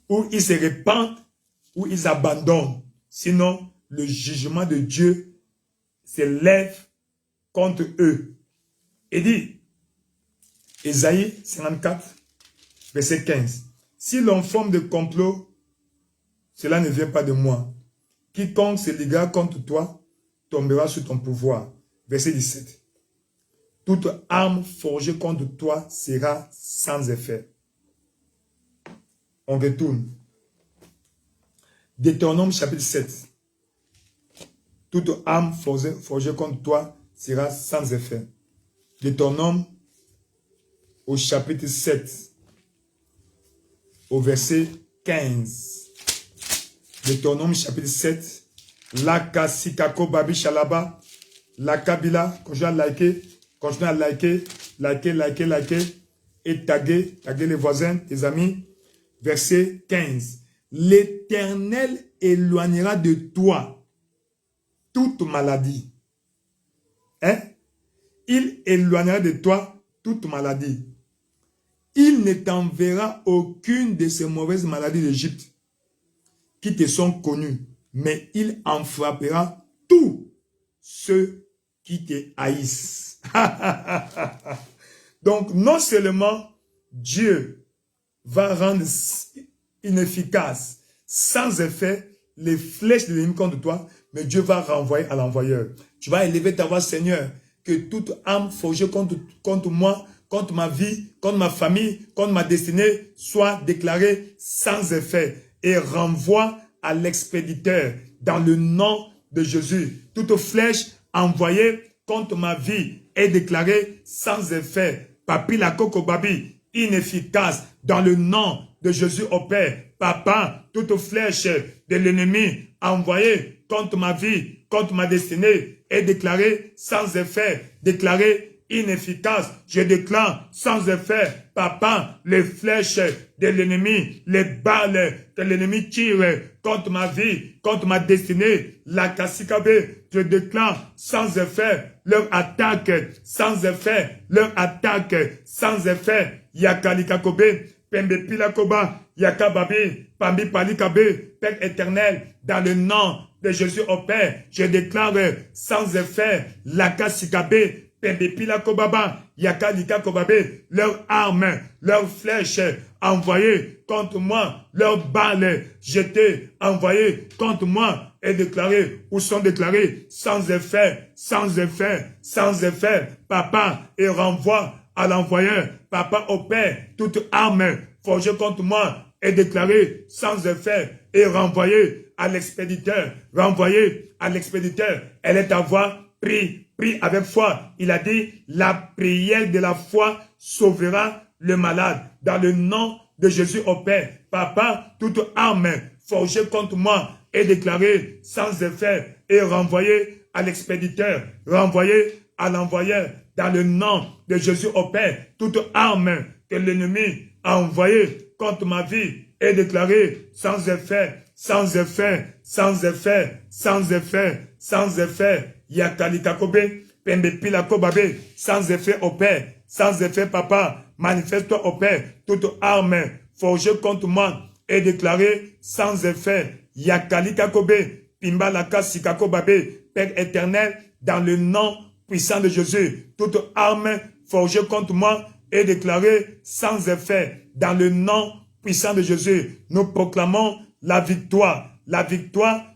Ou ils se répandent, ou ils abandonnent. Sinon, le jugement de Dieu se lève contre eux. Et dit, Ésaïe 54, verset 15. Si l'on forme de complot, cela ne vient pas de moi. Quiconque se liguera contre toi tombera sous ton pouvoir. Verset 17. Toute arme forgée contre toi sera sans effet. On retourne. Deutéronome chapitre 7. Toute arme forgée contre toi sera sans effet. Deutéronome au chapitre 7. Au verset 15. Deutéronome chapitre 7. Laka Sikako Babi Shalaba. La Kabila, continue à liker, et taguer les voisins, tes amis. Verset 15. L'Éternel éloignera de toi toute maladie. Hein? Il éloignera de toi toute maladie. Il ne t'enverra aucune de ces mauvaises maladies d'Égypte qui te sont connues, mais il en frappera tous ceux qui te haïssent. Donc, non seulement Dieu va rendre inefficace, sans effet, les flèches de l'ennemi contre toi, mais Dieu va renvoyer à l'envoyeur. Tu vas élever ta voix, Seigneur, que toute âme forgée contre moi, contre ma vie, contre ma famille, contre ma destinée, soit déclarée sans effet et renvoie à l'expéditeur dans le nom de Jésus, toute flèche envoyée contre ma vie est déclarée sans effet. Papi la coco babi, inefficace dans le nom de Jésus au Père. Papa, toute flèche de l'ennemi envoyée contre ma vie, contre ma destinée est déclarée sans effet, déclarée inefficace. Je déclare sans effet, papa, les flèches de l'ennemi, les balles que l'ennemi tire contre ma vie, contre ma destinée, la kasikabe, je déclare sans effet, leur attaque sans effet, leur attaque sans effet. Yakalikakobe, Pembe Pilakoba, Yakababi, Pambi Palikabe, Père éternel, dans le nom de Jésus au Père, je déclare sans effet, Lakasikabe, Pembe Pilakobaba, Yakalikakobabe, leurs armes, leurs flèches envoyées contre moi, leurs balles jetées, envoyées contre moi, et déclarées, ou sont déclarées sans effet, sans effet, sans effet, papa, et renvoie à l'envoyeur, papa au Père, toute arme forgée contre moi est déclarée sans effet et renvoyée à l'expéditeur, renvoyée à l'expéditeur. Elle est à voix, prie avec foi. Il a dit, la prière de la foi sauvera le malade. Dans le nom de Jésus au Père, papa, toute arme forgée contre moi est déclarée sans effet et renvoyée à l'expéditeur, renvoyée à l'envoyeur. Dans le nom de Jésus au Père, toute arme que l'ennemi a envoyée contre ma vie est déclarée sans effet, sans effet, sans effet, sans effet, sans effet. Yakalikakobe, Pembe Pilakobabe, sans effet au Père, sans effet papa, manifeste-toi au Père, toute arme forgée contre moi est déclarée sans effet. Yakalikakobe, Pimbalaka Sikakobabe, Père éternel, dans le nom puissant de Jésus, toute arme forgée contre moi est déclarée sans effet. Dans le nom puissant de Jésus, nous proclamons la victoire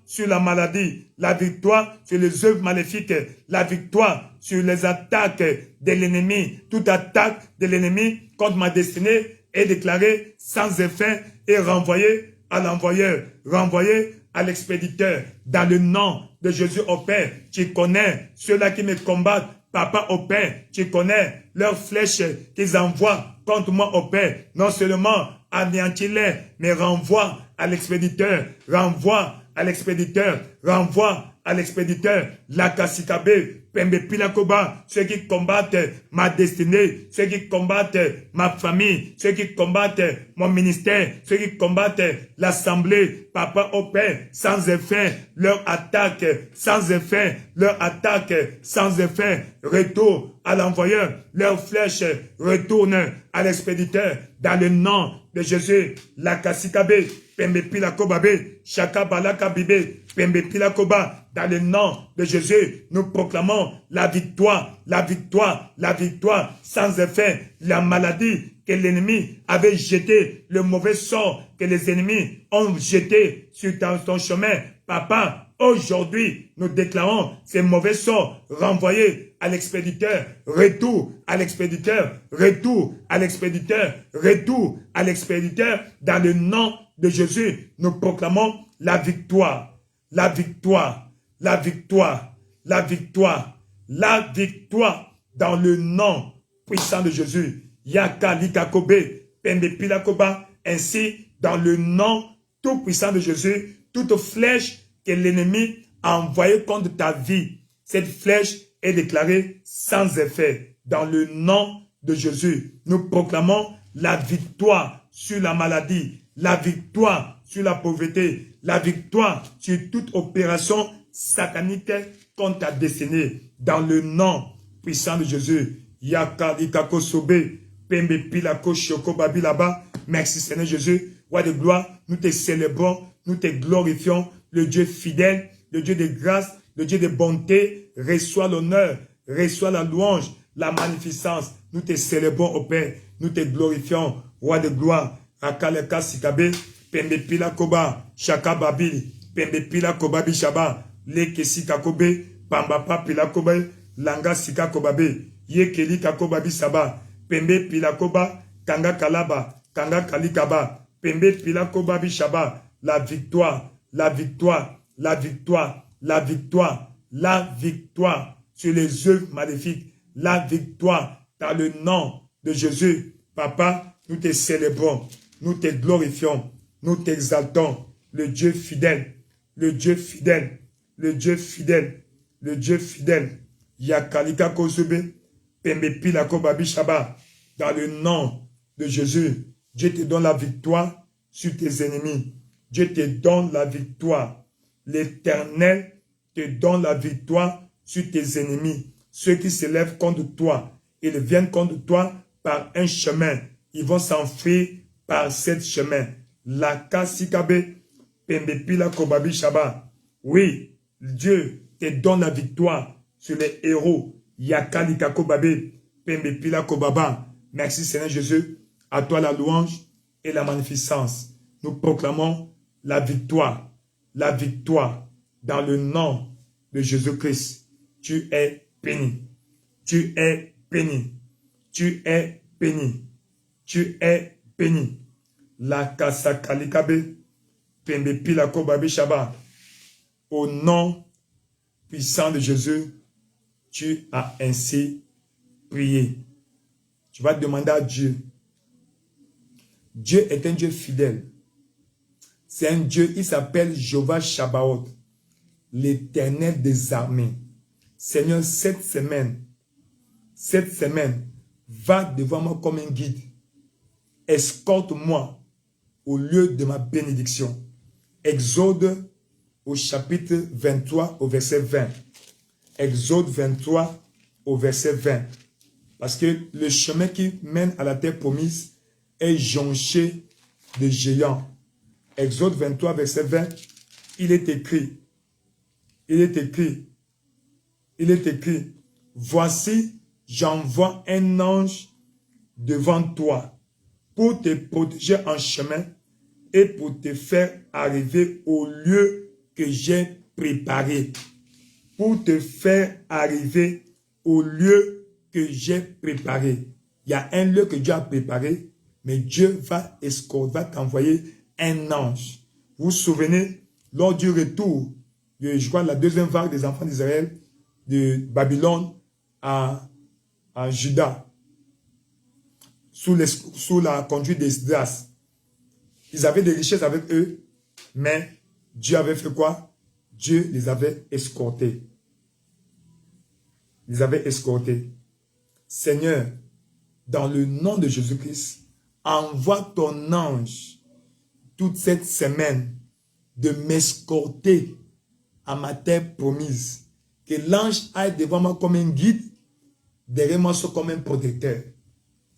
sur la maladie, la victoire sur les œuvres maléfiques, la victoire sur les attaques de l'ennemi. Toute attaque de l'ennemi contre ma destinée est déclarée sans effet et renvoyée à l'envoyeur, renvoyée à l'expéditeur. Dans le nom de Jésus au Père, tu connais ceux-là qui me combattent, papa au Père, tu connais leurs flèches qu'ils envoient contre moi au Père. Non seulement anéantis-les, mais renvoie à l'expéditeur, renvoie à l'expéditeur, renvoie à l'expéditeur, la kasikabe, Pembe Pilakoba, ceux qui combattent ma destinée, ceux qui combattent ma famille, ceux qui combattent mon ministère, ceux qui combattent l'assemblée, papa au Père, sans effet, leur attaque, sans effet, leur attaque, sans effet, retour à l'envoyeur, leur flèche retourne à l'expéditeur, dans le nom de Jésus, la kasikabe, Pembe Pilakobabe, Shakabalaka Bibe, Pembe Pilakoba, dans le nom de Jésus, nous proclamons la victoire, la victoire, la victoire, sans effet, la maladie que l'ennemi avait jeté, le mauvais sort que les ennemis ont jeté sur ton chemin. Papa, aujourd'hui, nous déclarons ces mauvais sorts renvoyés à l'expéditeur, retour à l'expéditeur, retour à l'expéditeur, retour à l'expéditeur, dans le nom de Jésus, nous proclamons la victoire, la victoire, la victoire, la victoire, la victoire dans le nom puissant de Jésus. Yaka likakobe, Pembe Pilakoba, ainsi dans le nom tout puissant de Jésus, toute flèche que l'ennemi a envoyée contre ta vie, cette flèche est déclarée sans effet. Dans le nom de Jésus, nous proclamons la victoire sur la maladie, la victoire sur la pauvreté, la victoire sur toute opération satanique contre ta destinée. Dans le nom puissant de Jésus. Yaka Likako Sobe, Pembe Pilako Shoko Babi là-bas. Merci Seigneur Jésus. Roi de gloire, nous te célébrons, nous te glorifions. Le Dieu fidèle, le Dieu de grâce, le Dieu de bonté, reçois l'honneur, reçois la louange, la magnificence. Nous te célébrons au Père, nous te glorifions, Roi de gloire. Akaleka Sikabe, Pembe Pila Koba, Shaka Babi, Pembe Pila Koba Bishaba, Leke Sikakobe, Pambapa Pila Kobe, Langa Sika Kobabe, Yekeli Kakoba Bisaba, Pembe Pila Koba, Kanga Kalaba, Kanga Kalikaba, Pembe Pila Koba Bishaba, la victoire, la victoire, la victoire, la victoire sur les œuvres maléfiques, la victoire dans le nom de Jésus. Papa, nous te célébrons, nous te glorifions, nous t'exaltons, le Dieu fidèle, le Dieu fidèle, le Dieu fidèle, le Dieu fidèle. Yakalika Kozube, Pembepila Kobabi Shaba, dans le nom de Jésus, Dieu te donne la victoire sur tes ennemis. Dieu te donne la victoire. L'Éternel te donne la victoire sur tes ennemis. Ceux qui se lèvent contre toi, ils viennent contre toi par un chemin. Ils vont s'enfuir par ce chemin. La Kasikabe, Pembepila Kobabi Shaba. Oui, Dieu te donne la victoire sur les héros. Yakalika Kobabe, Pembepila Kobaba. Merci Seigneur Jésus. À toi la louange et la magnificence. Nous proclamons la victoire dans le nom de Jésus-Christ. Tu es béni. Tu es béni. Tu es béni. Tu es béni. La Kasakalikabe, Pembepila Kobabe Shaba. Au nom puissant de Jésus, tu as ainsi prié. Tu vas demander à Dieu. Dieu est un Dieu fidèle. C'est un Dieu, il s'appelle Jéhovah Shabbaoth, l'Éternel des armées. Seigneur, cette semaine, va devant moi comme un guide. Escorte-moi au lieu de ma bénédiction. Exode au chapitre 23 au verset 20. Exode 23 au verset 20. Parce que le chemin qui mène à la terre promise est jonché de géants. Exode 23 verset 20, il est écrit, voici, j'envoie un ange devant toi pour te protéger en chemin et pour te faire arriver au lieu que j'ai préparé. Pour te faire arriver au lieu que j'ai préparé. Il y a un lieu que Dieu a préparé, mais Dieu va t'envoyer un ange. Vous vous souvenez, lors du retour, je crois, la deuxième vague des enfants d'Israël, de Babylone à Juda, sous la conduite d'Esdras. Ils avaient des richesses avec eux, mais Dieu avait fait quoi? Dieu les avait escortés. Les avait escortés. Seigneur, dans le nom de Jésus-Christ, envoie ton ange toute cette semaine de m'escorter à ma terre promise. Que l'ange aille devant moi comme un guide, derrière moi soit comme un protecteur.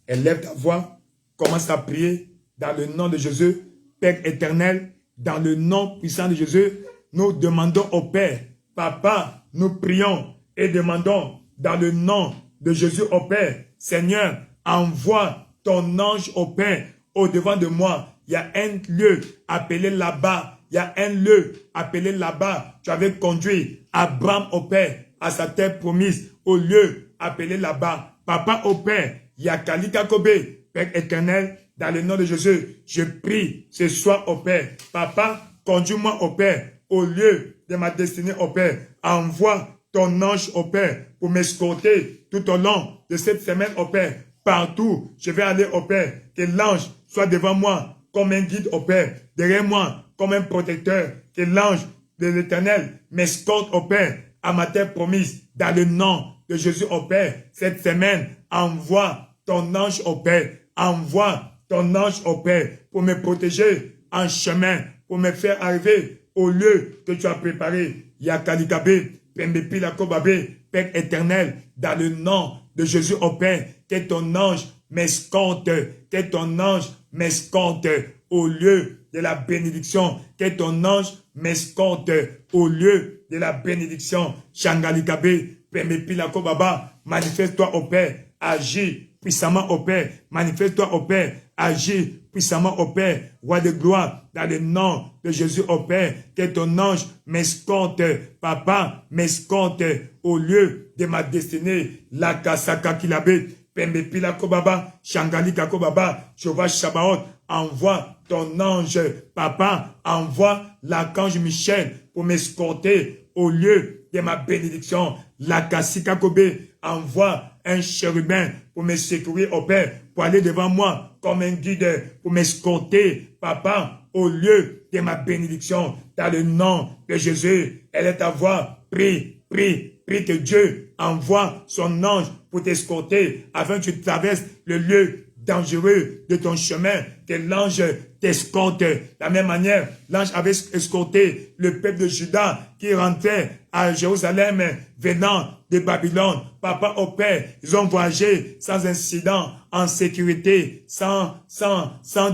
Élève ta voix, commence à prier dans le nom de Jésus. Père éternel, dans le nom puissant de Jésus, nous demandons au Père, Papa, nous prions et demandons dans le nom de Jésus au Père, Seigneur, envoie ton ange au Père au devant de moi. Il y a un lieu appelé là-bas. Il y a un lieu appelé là-bas. Tu avais conduit Abraham au Père à sa terre promise au lieu appelé là-bas. Papa au Père, il y a Kalika Kobe, Père éternel, dans le nom de Jésus, je prie ce soir au Père. Papa, conduis-moi au Père au lieu de ma destinée au Père. Envoie ton ange au Père pour m'escorter tout au long de cette semaine au Père. Partout, je vais aller au Père. Que l'ange soit devant moi comme un guide au Père. Derrière moi comme un protecteur. Que l'ange de l'Éternel m'escorte au Père à ma terre promise. Dans le nom de Jésus au Père. Cette semaine, envoie ton ange au Père. Envoie ton ange au Père pour me protéger en chemin. Pour me faire arriver au lieu que tu as préparé. Yakalikabe, Pembepila Kobabe, Père éternel, dans le nom de Jésus au Père, que ton ange m'escorte, que ton ange m'escorte au lieu de la bénédiction, que ton ange m'escorte au lieu de la bénédiction. Shangalikabe, Pembepila Kobaba, manifeste-toi au Père, agis puissamment au Père, manifeste-toi au Père, agis puissamment au Père, roi de gloire, dans le nom de Jésus au Père, que ton ange m'escorte, papa, m'escorte au lieu de ma destinée, la kasaka kilabe, Pembepila Kobaba, Shangalika Kobaba, Jéhovah Shabbaoth, envoie ton ange. Papa, envoie l'archange Michel pour m'escorter au lieu de ma bénédiction. La Kassika Kobe, envoie un chérubin pour me secourir au Père, pour aller devant moi comme un guide, pour m'escorter, Papa, au lieu de ma bénédiction. Dans le nom de Jésus, elle est à voix. Prie, prie, prie que Dieu envoie son ange pour t'escorter afin que tu traverses le lieu dangereux de ton chemin, que l'ange t'escorte. De la même manière, l'ange avait escorté le peuple de Juda qui rentrait à Jérusalem venant de Babylone. Papa, au Père, ils ont voyagé sans incident, en sécurité, sans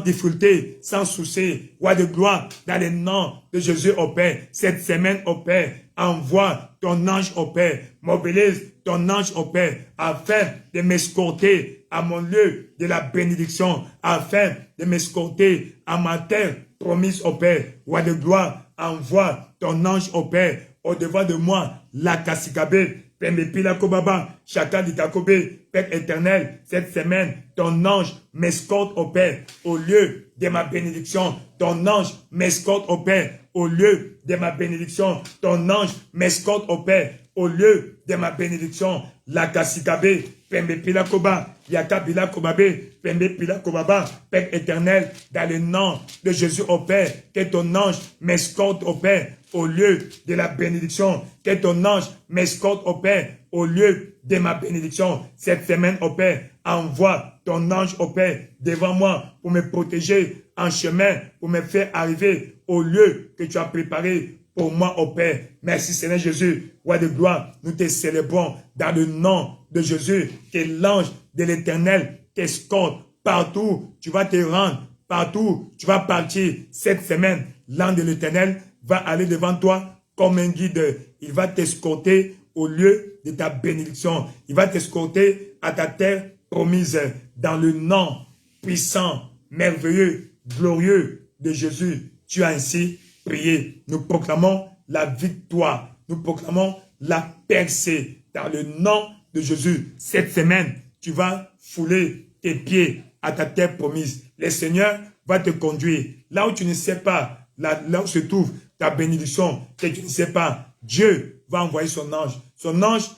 difficulté, sans souci. Roi de gloire, dans le nom de Jésus, au Père, cette semaine, au Père, envoie ton ange, au Père, mobilise ton ange, au Père, afin de m'escorter à mon lieu de la bénédiction, afin de m'escorter à ma terre promise, au Père. Roi de gloire, envoie ton ange, au Père, au devant de moi, la Kassikabe, Pembepila Kobaba, Chaka Ditakobe, Père éternel, cette semaine, ton ange m'escorte, au Père, au lieu de ma bénédiction. Ton ange m'escorte, au Père, au lieu de ma bénédiction. Ton ange m'escorte, au Père, au lieu de ma bénédiction. La Kassikabe, Pembepila Koba, Yakabila Kobabe, Pembepila Kobaba, Père éternel, dans le nom de Jésus, au Père, que ton ange m'escorte, au Père, au lieu de la bénédiction, que ton ange m'escorte, au Père, au lieu de ma bénédiction. Cette semaine, au Père, envoie ton ange, au Père, devant moi pour me protéger en chemin, pour me faire arriver au lieu que tu as préparé pour moi, au Père. Merci Seigneur Jésus, roi de gloire, nous te célébrons dans le nom de Jésus, que l'ange de l'Éternel t'escorte partout, tu vas te rendre, partout, tu vas partir cette semaine. L'ange de l'Éternel va aller devant toi comme un guide. Il va t'escorter au lieu de ta bénédiction. Il va t'escorter à ta terre promise dans le nom puissant, merveilleux, glorieux de Jésus. Tu as ainsi prié. Nous proclamons la victoire. Nous proclamons la percée dans le nom de Jésus. Cette semaine, tu vas fouler tes pieds à ta terre promise. Le Seigneur va te conduire là où tu ne sais pas, là où se trouve ta bénédiction, que tu ne sais pas. Dieu va envoyer son ange. Son ange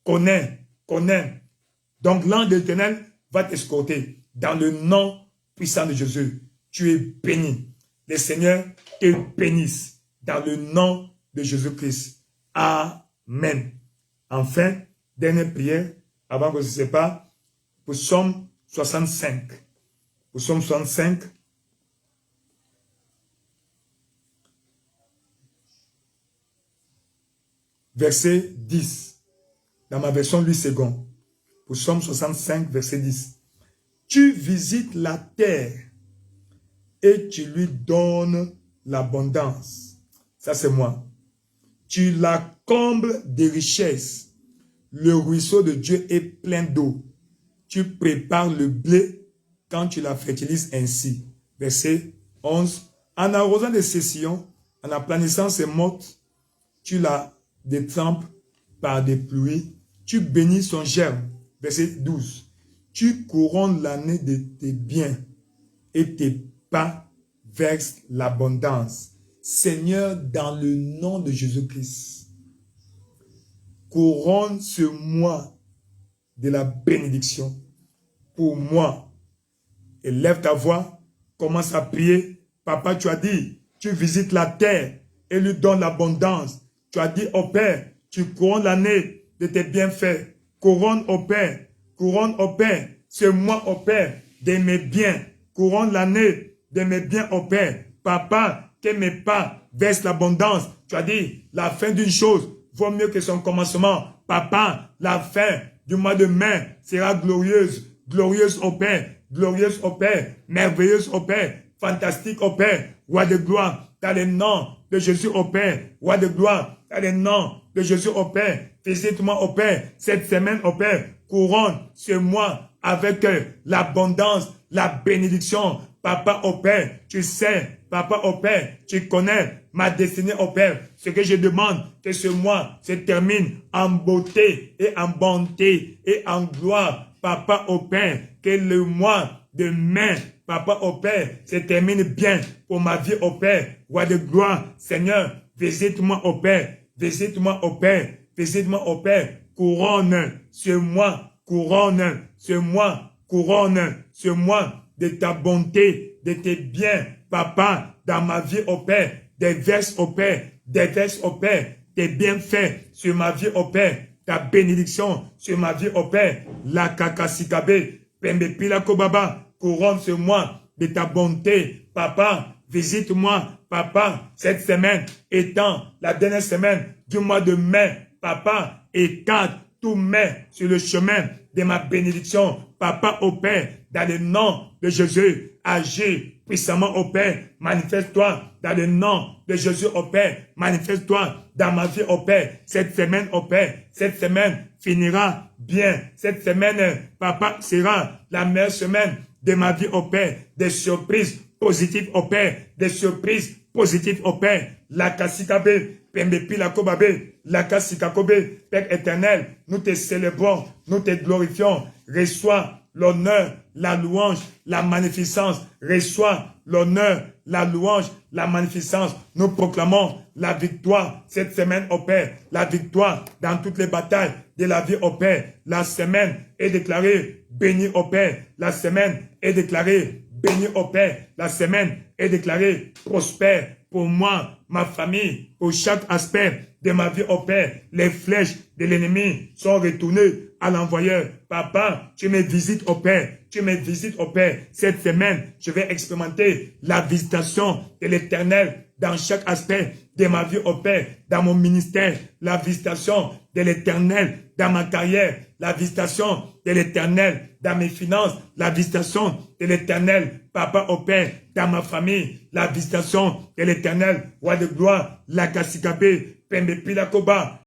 connaît. Donc l'ange de l'Éternel va t'escorter dans le nom puissant de Jésus. Tu es béni. Le Seigneur te bénisse dans le nom de Jésus-Christ. Amen. Enfin, dernière prière, avant que je ne sais pas, pour Psaume 65. Pour Psaume 65, verset 10. Dans ma version 8 secondes. Pour Psaume 65, verset 10. Tu visites la terre et tu lui donnes l'abondance. Ça, c'est moi. Tu la combles de richesses. Le ruisseau de Dieu est plein d'eau. Tu prépares le blé quand tu la fertilises ainsi. Verset 11. En arrosant des sessions, en aplanissant ses mottes, tu la détrempes par des pluies. Tu bénis son germe. Verset 12. Tu couronnes l'année de tes biens et tes pas versent l'abondance. Seigneur, dans le nom de Jésus-Christ, couronne ce mois de la bénédiction pour moi. Et lève ta voix, commence à prier. Papa, tu as dit, tu visites la terre et lui donnes l'abondance. Tu as dit au Père, tu couronnes l'année de tes bienfaits. Couronne au Père, ce mois au Père de mes biens. Couronne l'année de mes biens au Père. Papa, que mes pas versent l'abondance. Tu as dit, la fin d'une chose vaut mieux que son commencement. Papa, la fin du mois de mai sera glorieuse. Glorieuse au Père, merveilleuse au Père, fantastique au Père, roi de gloire, dans le nom de Jésus au Père, roi de gloire, dans le nom de Jésus au Père. Visite-moi au Père, cette semaine au Père, couronne ce mois avec l'abondance, la bénédiction. Papa au Père, tu sais, Papa au Père, tu connais ma destinée au Père. Ce que je demande, que ce mois se termine en beauté et en bonté et en gloire. Papa au Père, que le mois demain, Papa, au Père, se termine bien pour ma vie, au Père. Roi de gloire, Seigneur, visite-moi, au Père. Visite-moi, au Père. Visite-moi, au Père. Couronne sur moi. Couronne sur moi. Couronne sur moi de ta bonté, de tes biens, Papa, dans ma vie, au Père. Déverse, au Père. Déverse, au Père. Tes bienfaits sur ma vie, au Père. Ta bénédiction sur ma vie, au Père. La kakasikabe, pembe pila kobaba, couronne sur moi de ta bonté. Papa, visite-moi, Papa, cette semaine étant la dernière semaine du mois de mai. Papa, écarte tout mai sur le chemin de ma bénédiction. Papa, au Père, dans le nom de Jésus, agis puissamment, au Père. Manifeste-toi dans le nom de Jésus, au Père. Manifeste-toi dans ma vie, au Père. Cette semaine, au Père, cette semaine finira bien. Cette semaine, Papa, sera la meilleure semaine de ma vie, au Père. Des surprises positives, au Père. Des surprises positives, au Père. La kasikabe, pembepi la kobabe, la kasikakobe, Père éternel, nous te célébrons, nous te glorifions. Reçois l'honneur, la louange, la magnificence. Reçois l'honneur, la louange, la magnificence. Nous proclamons la victoire cette semaine, au Père. La victoire dans toutes les batailles de la vie, au Père. La semaine est déclarée bénie, au Père. La semaine est déclarée bénie, au Père. La semaine est déclarée prospère pour moi, ma famille, pour chaque aspect de ma vie, au Père. Les flèches de l'ennemi sont retournées à l'envoyeur. Papa, tu me visites, au Père. Tu me visites, au Père. Cette semaine, je vais expérimenter la visitation de l'Éternel dans chaque aspect de ma vie, au Père. Dans mon ministère, la visitation de l'Éternel dans ma carrière, la visitation de l'Éternel dans mes finances, la visitation de l'Éternel, Papa, au Père, dans ma famille, la visitation de l'Éternel, Roi de gloire, la kasikabe, pembe pilakoba,